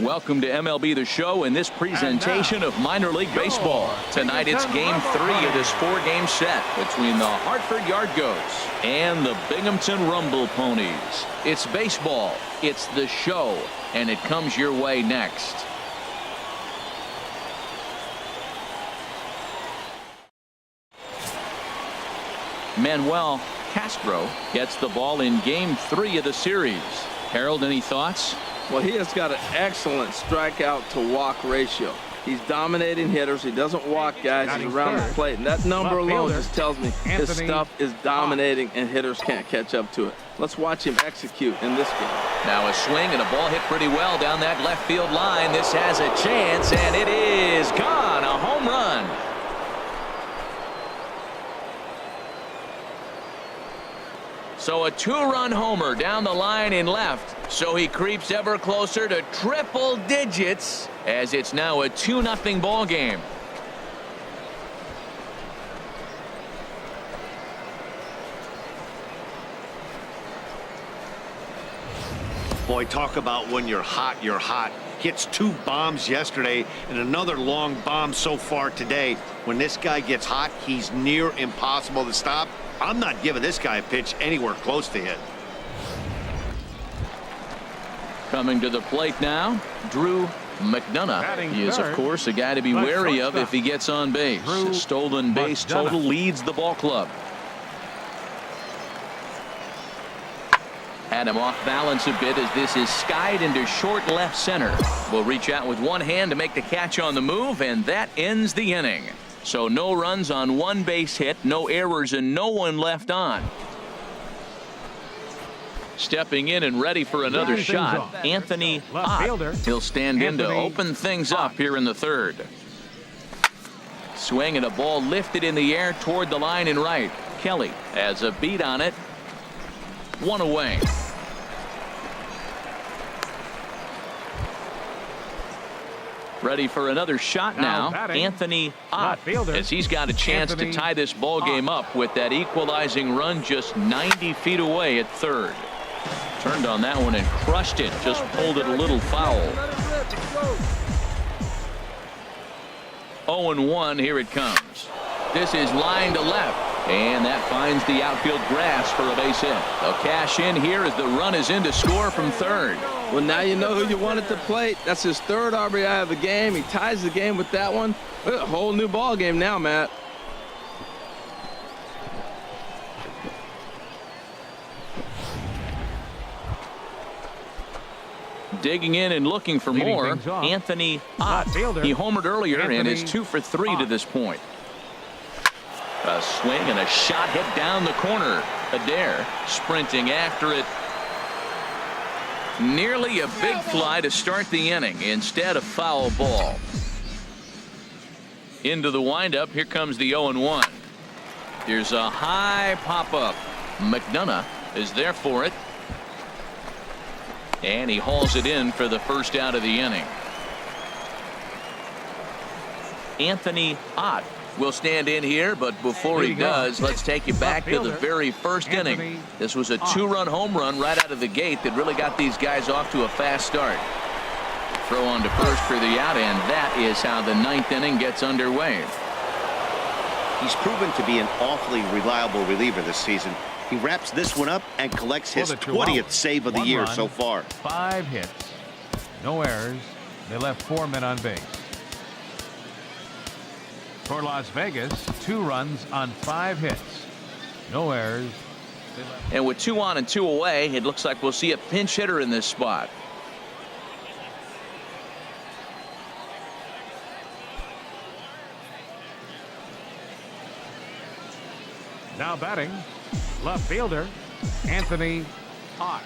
Welcome to MLB The Show in this presentation of minor league baseball. Tonight it's game 3 of this 4-game set between the Hartford Yard Goats and the Binghamton Rumble Ponies. It's baseball, it's the show, and it comes your way next. Manuel Castro gets the ball in game 3 of the series. Harold, any thoughts? Well, he has got an excellent strikeout to walk ratio. He's dominating hitters. He doesn't walk guys. He's around the plate. And that number alone just tells me his stuff is dominating and hitters can't catch up to it. Let's watch him execute in this game. Now a swing and a ball hit pretty well down that left field line. This has a chance, and it is gone. A home run. So a 2-run homer down the line in left. So he creeps ever closer to triple digits as it's now a 2-0 ball game. Boy, talk about when you're hot, you're hot. Hits 2 bombs yesterday and another long bomb so far today. When this guy gets hot, he's near impossible to stop. I'm not giving this guy a pitch anywhere close to hit. Coming to the plate now, Drew McDonough. He is, of course, a guy to be wary of if he gets on base. His stolen base total leads the ball club. Had him off balance a bit as this is skied into short left center. Will reach out with one hand to make the catch on the move, and that ends the inning. So no runs on 1 base hit, no errors, and no one left on. Stepping in and ready for another shot, Anthony Ott. He'll stand in to open things up here in the 3rd. Swing and a ball lifted in the air toward the line and right. Kelly has a beat on it. 1 away. Ready for another shot now, Anthony Ott, as he's got a chance to tie this ball game up with that equalizing run just 90 feet away at 3rd. Turned on that one and crushed it, just pulled it a little foul. 0-1, here it comes. This is line to left, and that finds the outfield grass for a base hit. They'll cash in here as the run is in to score from 3rd. Well, now you know who you want at the plate. That's his 3rd RBI of the game. He ties the game with that one. A whole new ball game now, Matt. Digging in and looking for more, Anthony Ott. He homered earlier and is 2 for 3 to this point. A swing and a shot hit down the corner. Adair sprinting after it. Nearly a big fly to start the inning. Instead, a foul ball. Into the windup. Here comes the 0-1. Here's a high pop-up. McDonough is there for it. And he hauls it in for the first out of the inning. Anthony Ott will stand in here, but before he does, let's take you back to the very first inning. This was a 2-run home run right out of the gate that really got these guys off to a fast start. Throw on to first for the out, and that is how the 9th inning gets underway. He's proven to be an awfully reliable reliever this season. He wraps this one up and collects his 20th save of the year so far. 5 hits, no errors. They left 4 men on base. For Las Vegas, 2 runs on 5 hits. No errors. And with 2 on and 2 away, it looks like we'll see a pinch hitter in this spot. Now batting, left fielder, Anthony Ott.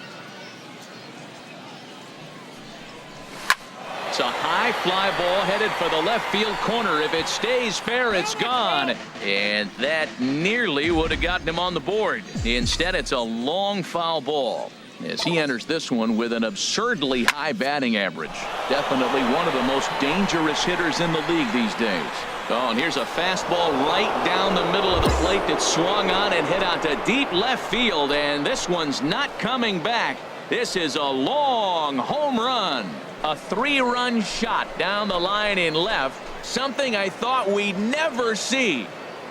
It's a high fly ball headed for the left field corner. If it stays fair, it's gone. And that nearly would have gotten him on the board. Instead, it's a long foul ball as he enters this one with an absurdly high batting average. Definitely one of the most dangerous hitters in the league these days. Oh, and here's a fastball right down the middle of the plate that swung on and hit out to deep left field. And this one's not coming back. This is a long home run. A 3-run shot down the line in left. Something I thought we'd never see.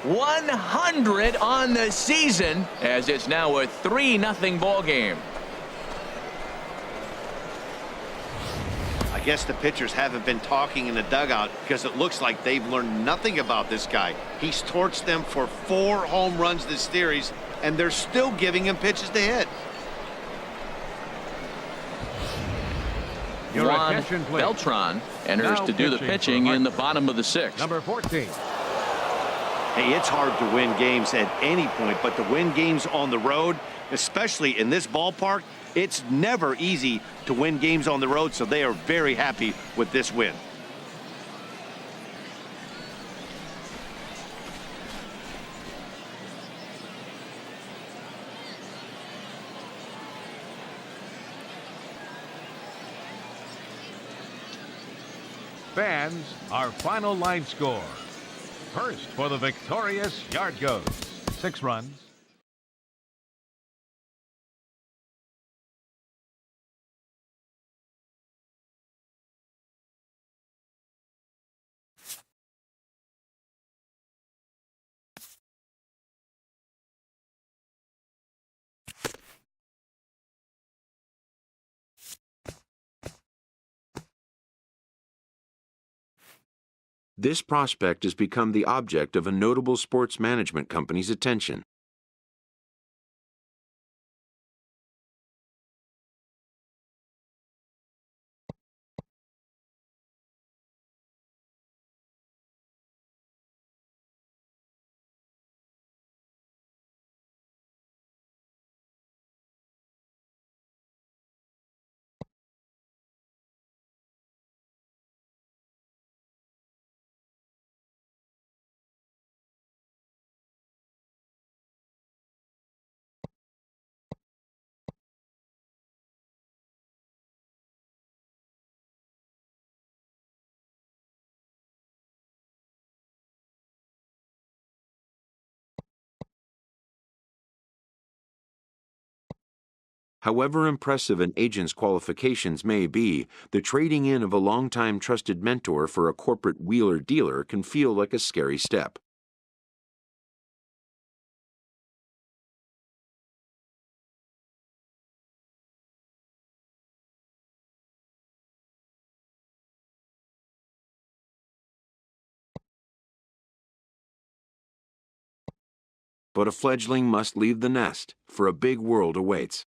100 on the season, as it's now a 3-0 ball game. I guess the pitchers haven't been talking in the dugout because it looks like they've learned nothing about this guy. He's torched them for 4 home runs this series, and they're still giving him pitches to hit. Your Juan attention, please. Beltran enters Now to do the pitching in the bottom of the 6th. Number 14. Hey, it's hard to win games at any point, but to win games on the road, especially in this ballpark, it's never easy to win games on the road, so they are very happy with this win. Fans, our final line score. First for the victorious Yard Goats. 6 runs. This prospect has become the object of a notable sports management company's attention. However impressive an agent's qualifications may be, the trading in of a longtime trusted mentor for a corporate wheeler-dealer can feel like a scary step. But a fledgling must leave the nest, for a big world awaits.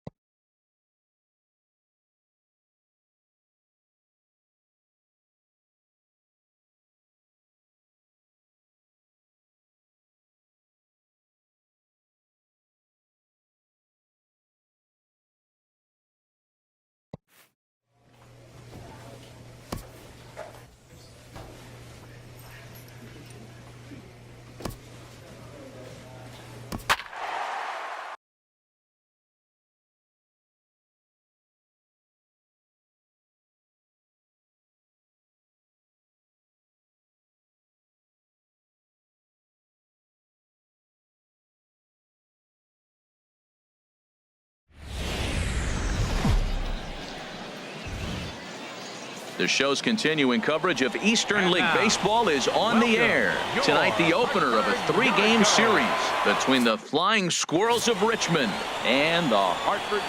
The show's continuing coverage of Eastern And League now, Baseball is on the air. your Tonight, the opener of a 3-game series between the Flying Squirrels of Richmond and the Hartford.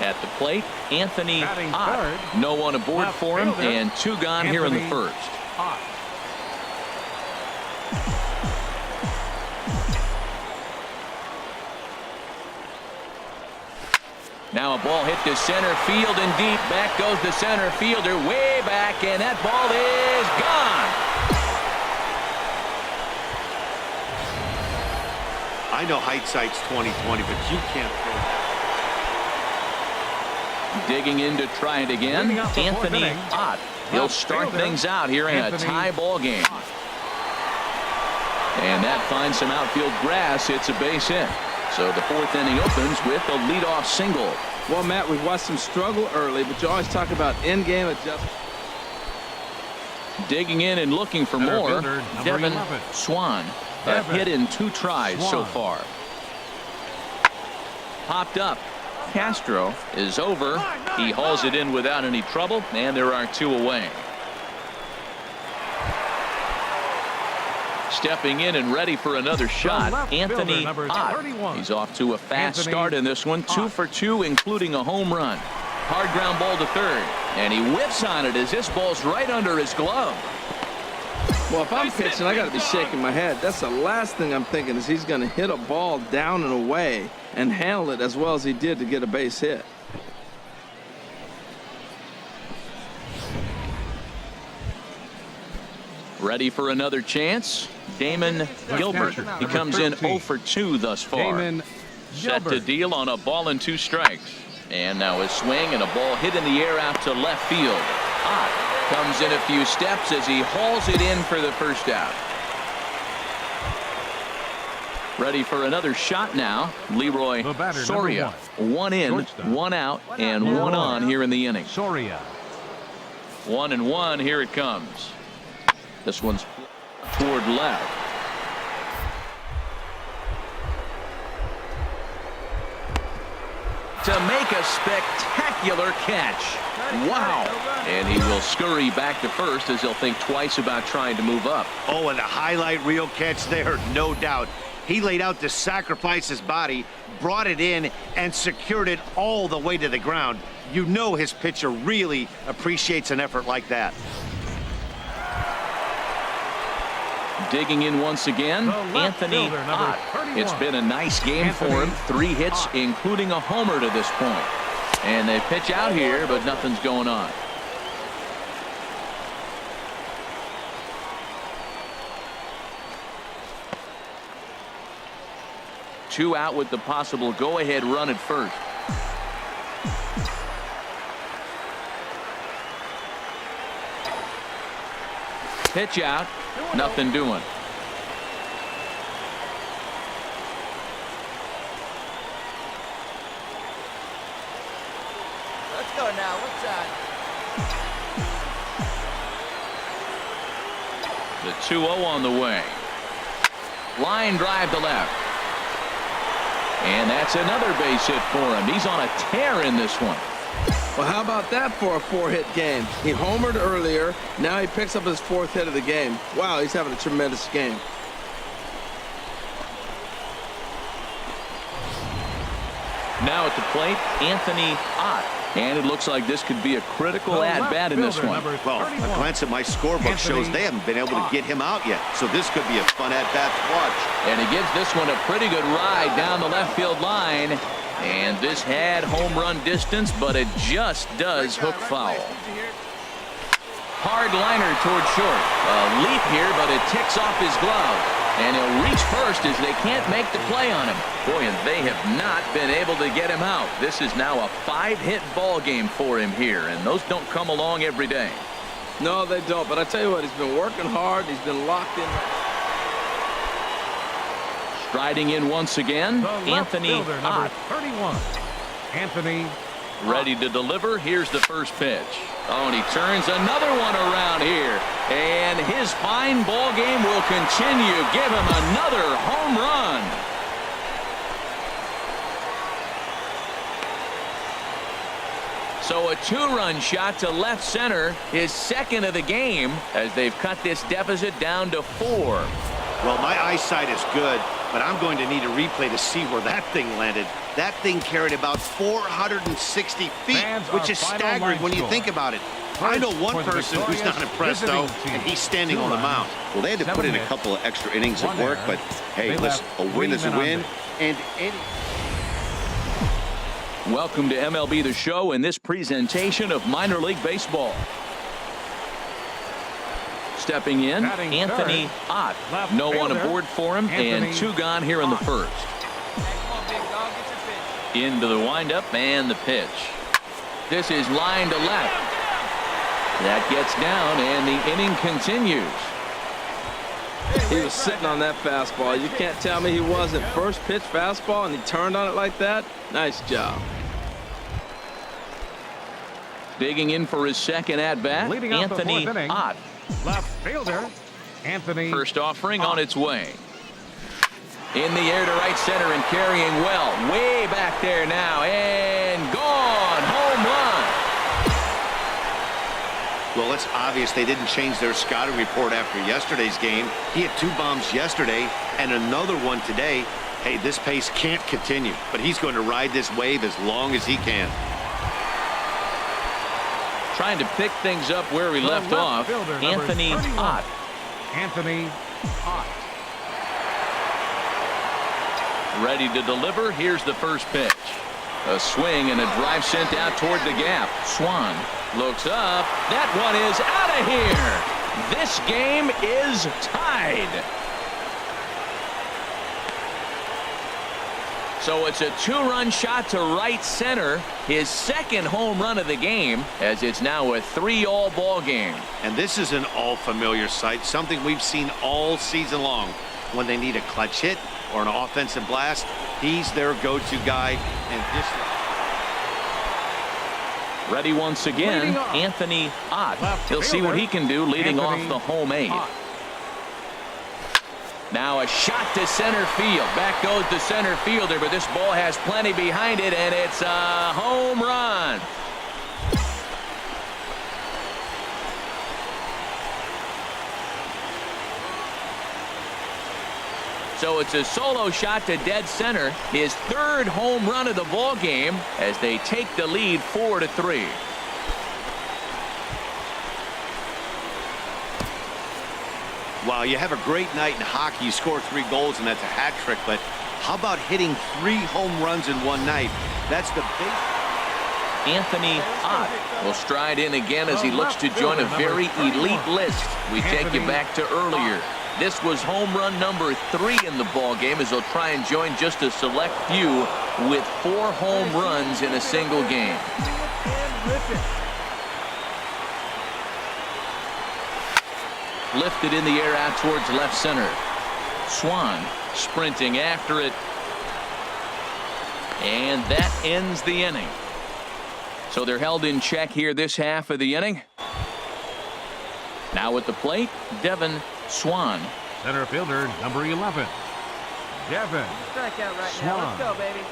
At the plate, Anthony Batting Ott. third, No one aboard left for him, fielder, and 2 gone here in the Anthony first. Ott. Now a ball hit to center field and deep. Back goes the center fielder way back, and that ball is gone. I know hindsight's 20/20, but you can't throw that. Digging in to try it again, Leading off the fourth Anthony inning, Ott. He'll left start fielder, things out here in a Anthony tie ball game. Ott. And that finds some outfield grass. It's a base hit. So the 4th inning opens with a leadoff single. Well, Matt, we've watched them struggle early, but you always talk about in-game adjustment. Digging in and looking for Center more, fielder, number Devin 11. Swan. A Devin hit in 2 tries so Swan. far. Popped up. Castro is over. He hauls it in without any trouble, and there are 2 away. Stepping in and ready for another shot, Anthony Ott. He's off to a fast start in this one, 2 for 2, including a home run. Hard ground ball to third, and he whiffs on it as this ball's right under his glove. Well, if I'm pitching, I got to be shaking my head. That's the last thing I'm thinking is he's going to hit a ball down and away and handle it as well as he did to get a base hit. Ready for another chance? Damon Gilbert. He comes in 0 for 2 thus far. Set to deal on a ball and 2 strikes. And now a swing and a ball hit in the air out to left field. Ott comes in a few steps as he hauls it in for the first out. Ready for another shot now. Leroy Soria. 1 in, 1 out, and 1 on here in the inning. Soria. 1-1. Here it comes. This one's toward left. To make a spectacular catch. Wow. And he will scurry back to first as he'll think twice about trying to move up. Oh, and a highlight reel catch there, no doubt. He laid out to sacrifice his body, brought it in, and secured it all the way to the ground. You know his pitcher really appreciates an effort like that. Digging in once again, Anthony Ott. It's been a nice game for him. 3 hits, including a homer to this point. And they pitch out here, but nothing's going on. Two out with the possible go-ahead run at first. Pitch out. Nothing doing. Let's go now. What's that? The 2-0 on the way. Line drive to left. And that's another base hit for him. He's on a tear in this one. Well, how about that for a 4-hit game? He homered earlier. Now he picks up his 4th hit of the game. Wow, he's having a tremendous game. Now at the plate, Anthony Ott. And it looks like this could be a critical at-bat in this one. Well, a glance at my scorebook shows they haven't been able to get him out yet. So this could be a fun at-bat to watch. And he gives this one a pretty good ride down the left field line. And this had home run distance, but it just does hook foul. Hard liner toward short. A leap here, but it ticks off his glove. And he'll reach first as they can't make the play on him. Boy, and they have not been able to get him out. This is now a 5-hit ball game for him here, and those don't come along every day. No, they don't. But I tell you what, he's been working hard. He's been locked in. Striding in once again, Anthony Ott. 31. Anthony. Ready to deliver. Here's the first pitch. Oh, and he turns another one around here. And his fine ball game will continue. Give him another home run. So a 2-run shot to left center, his 2nd of the game, as they've cut this deficit down to 4. Well, my eyesight is good, but I'm going to need a replay to see where that thing landed. That thing carried about 460 feet, which is staggering when you think about it. I know one person who's not impressed, though, and he's standing on the mound. Well, they had to put in a couple of extra innings of work, but hey, listen, a win is a win, and any... Welcome to MLB The Show and this presentation of minor league baseball. Stepping in, Anthony Ott. No one aboard for him, and 2 gone here in the first. Into the windup and the pitch. This is line to left. That gets down, and the inning continues. He was sitting on that fastball. You can't tell me he wasn't. First pitch fastball, and he turned on it like that. Nice job. Digging in for his 2nd at-bat, Anthony Ott. Left fielder, Anthony. First offering on its way. In the air to right center and carrying well. Way back there now. And gone. Home run. Well, it's obvious they didn't change their scouting report after yesterday's game. He had 2 bombs yesterday and another one today. Hey, this pace can't continue, but he's going to ride this wave as long as he can. Trying to pick things up where we left off. Anthony Ott. Anthony Ott. Ready to deliver. Here's the first pitch. A swing and a drive sent out toward the gap. Swan looks up. That one is out of here. This game is tied. So it's a 2-run shot to right center. His second home run of the game, as it's now a 3-all ball game. And this is an all-familiar sight, something we've seen all season long. When they need a clutch hit or an offensive blast, he's their go-to guy. And this. Ready once again, Anthony Ott. He'll see what he can do leading off the home 8. Now a shot to center field. Back goes the center fielder, but this ball has plenty behind it, and it's a home run. So it's a solo shot to dead center. His 3rd home run of the ball game as they take the lead 4-3. Wow, you have a great night in hockey. You score 3 goals, and that's a hat trick. But how about hitting 3 home runs in one night? That's the big. Anthony Ott will stride in again as he looks to join a very elite list. We take you back to earlier. This was home run number 3 in the ball game as he'll try and join just a select few with 4 home runs in a single game. Lifted in the air out towards left center. Swan sprinting after it. And that ends the inning. So they're held in check here this half of the inning. Now at the plate, Devin Swan. Center fielder, number 11. Devin Strikeout right Swan. now. Let's go, baby.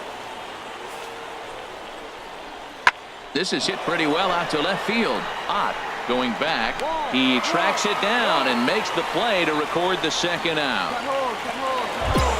This is hit pretty well out to left field. Ott going back. He tracks it down and makes the play to record the second out. Cut hold, cut hold, cut hold.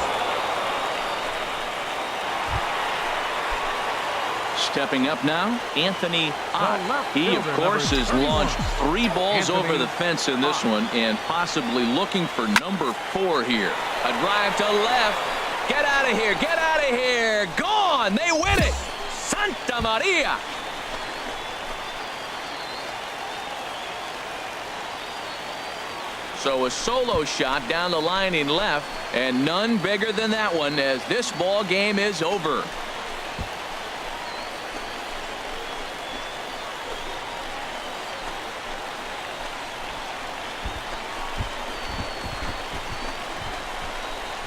Stepping up now, Anthony Ott. He, of course, has launched 3 balls over the fence in this one and possibly looking for number 4 here. A drive to left. Get out of here. Get out of here. Gone. They win it. Santa Maria. So a solo shot down the line in left, and none bigger than that one as this ball game is over.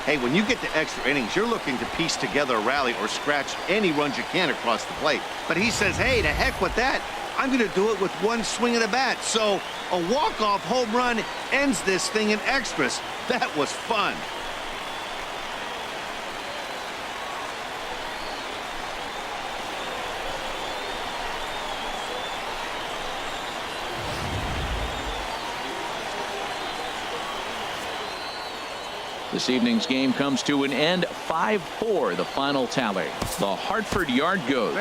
Hey, when you get to extra innings, you're looking to piece together a rally or scratch any runs you can across the plate. But he says, hey, to heck with that. I'm going to do it with 1 swing of the bat. So a walk-off home run ends this thing in extras. That was fun. This evening's game comes to an end. 5-4, the final tally. The Hartford Yard Goats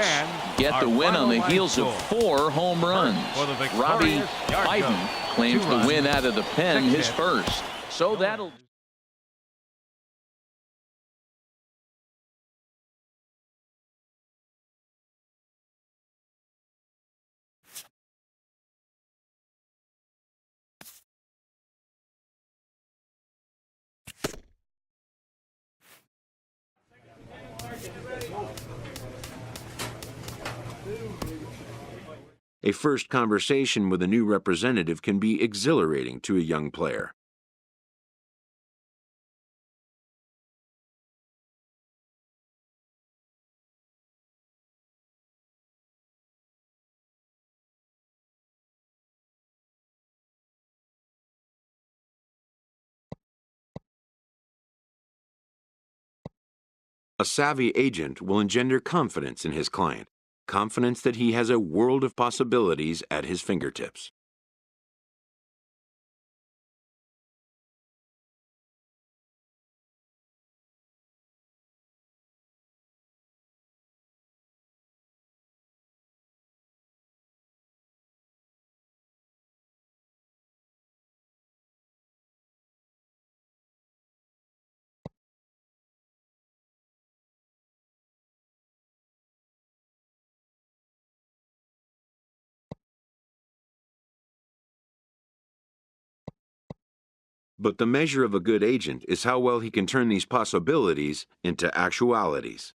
get the win on the heels of 4 home runs. Robbie Biden claims the win out of the pen, his first. So that'll... A first conversation with a new representative can be exhilarating to a young player. A savvy agent will engender confidence in his client, confidence that he has a world of possibilities at his fingertips. But the measure of a good agent is how well he can turn these possibilities into actualities.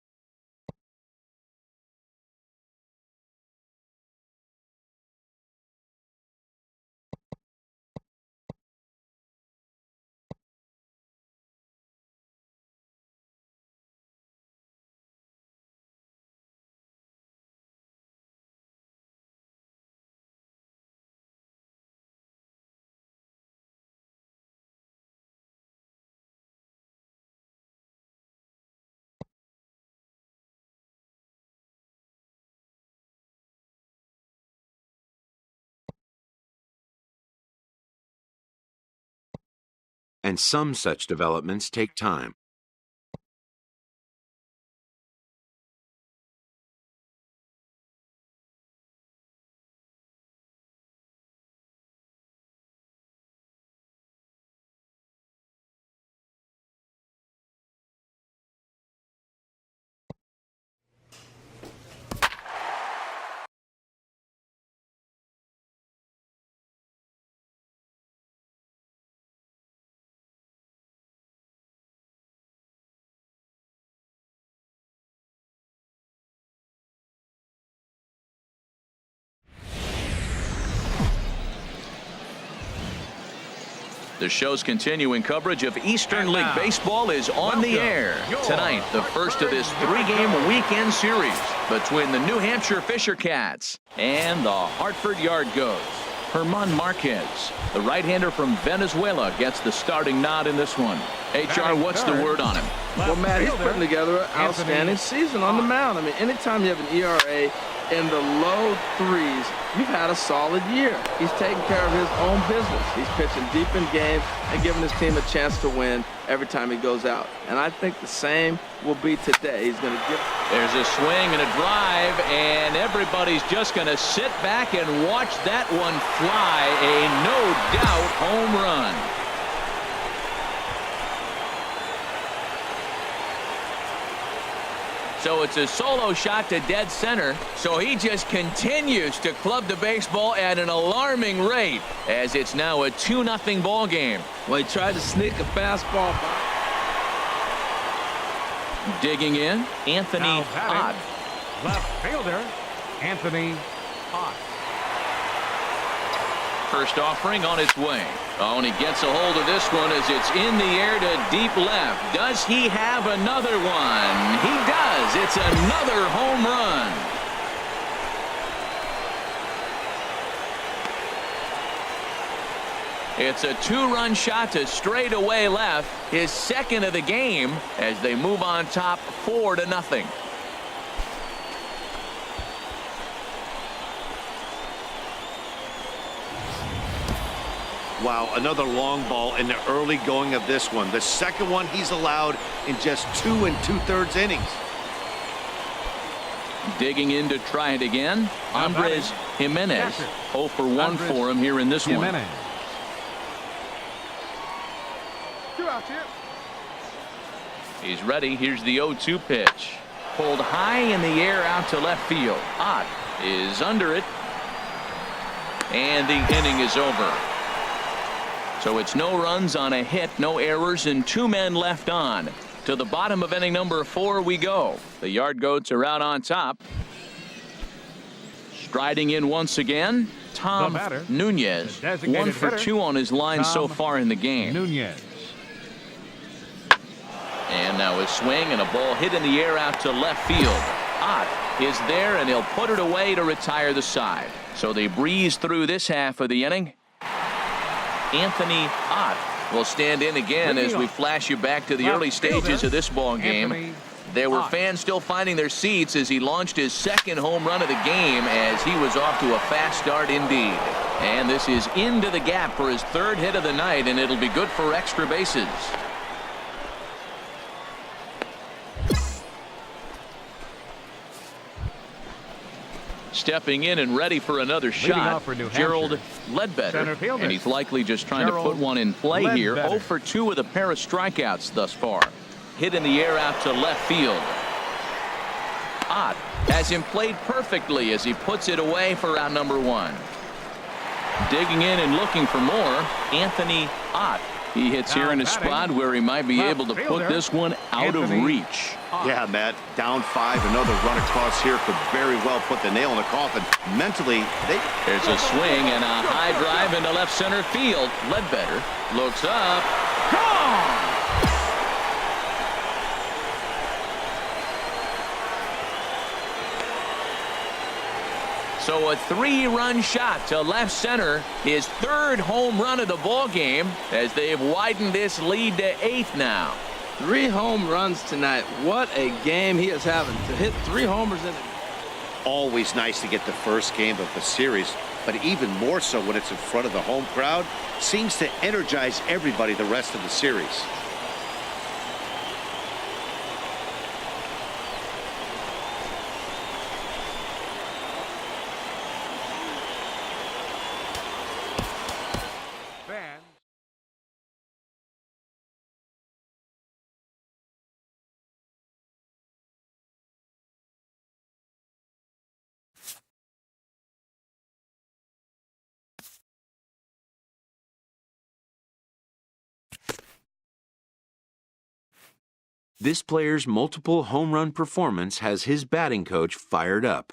And some such developments take time. The show's continuing coverage of Eastern League Baseball is on the air. Tonight, the first of this 3-game weekend series between the New Hampshire Fisher Cats and the Hartford Yard Goats. Herman Marquez, the right-hander from Venezuela, gets the starting nod in this one. HR, what's the word on him? Well, Matt, he's putting together an outstanding season on the mound. I mean, anytime you have an ERA in the low 3s, you've had a solid year. He's taking care of his own business. He's pitching deep in games and giving his team a chance to win every time he goes out. And I think the same will be today. He's going to give. There's a swing and a drive, and everybody's just going to sit back and watch that one fly. A no-doubt home run. So it's a solo shot to dead center. So he just continues to club the baseball at an alarming rate as it's now a 2-0 ball game. Well, he tried to sneak a fastball by. Digging in, Anthony Ott. Left fielder, Anthony Ott. First offering on its way. Oh, and he gets a hold of this one as it's in the air to deep left. Does he have another one? He does. It's another home run. It's a 2-run shot to straightaway left, his second of the game, as they move on top 4-0. Wow, another long ball in the early going of this one. The second one he's allowed in just 2 2/3 innings. Digging in to try it again, Andres Jimenez. 0 for 1 for him here in this one. He's ready. Here's the 0-2 pitch. Pulled high in the air out to left field. Ott is under it. And the inning is over. So it's no runs on a hit, no errors, and 2 men left on. To the bottom of inning number 4 we go. The Yard Goats are out on top. Striding in once again, Tom Nunez. 1 for 2 on his line so far in the game. Nunez. And now a swing and a ball hit in the air out to left field. Ott is there, and he'll put it away to retire the side. So they breeze through this half of the inning. Anthony Ott will stand in again as we flash you back to the early stages of this ball game. There were fans still finding their seats as he launched his second home run of the game as he was off to a fast start indeed. And this is into the gap for his third hit of the night, and it'll be good for extra bases. Stepping in and ready for another shot, Gerald Ledbetter. And he's likely just trying to put one in play here. 0 for 2 with a pair of strikeouts thus far. Hit in the air out to left field. Ott has him played perfectly as he puts it away for out number 1. Digging in and looking for more, Anthony Ott. He hits here in a spot where he might be able to put this one out of reach. Yeah, Matt, down 5, another run across here could very well put the nail in the coffin. Mentally, there's a swing and a high drive into left center field. Ledbetter looks up. Gone! So a 3-run shot to left center, his third home run of the ball game as they've widened this lead to 8 now. 3 home runs tonight. What a game he is having. To hit 3 homers in it. Always nice to get the first game of the series, but even more so when it's in front of the home crowd. Seems to energize everybody the rest of the series. This player's multiple home run performance has his batting coach fired up.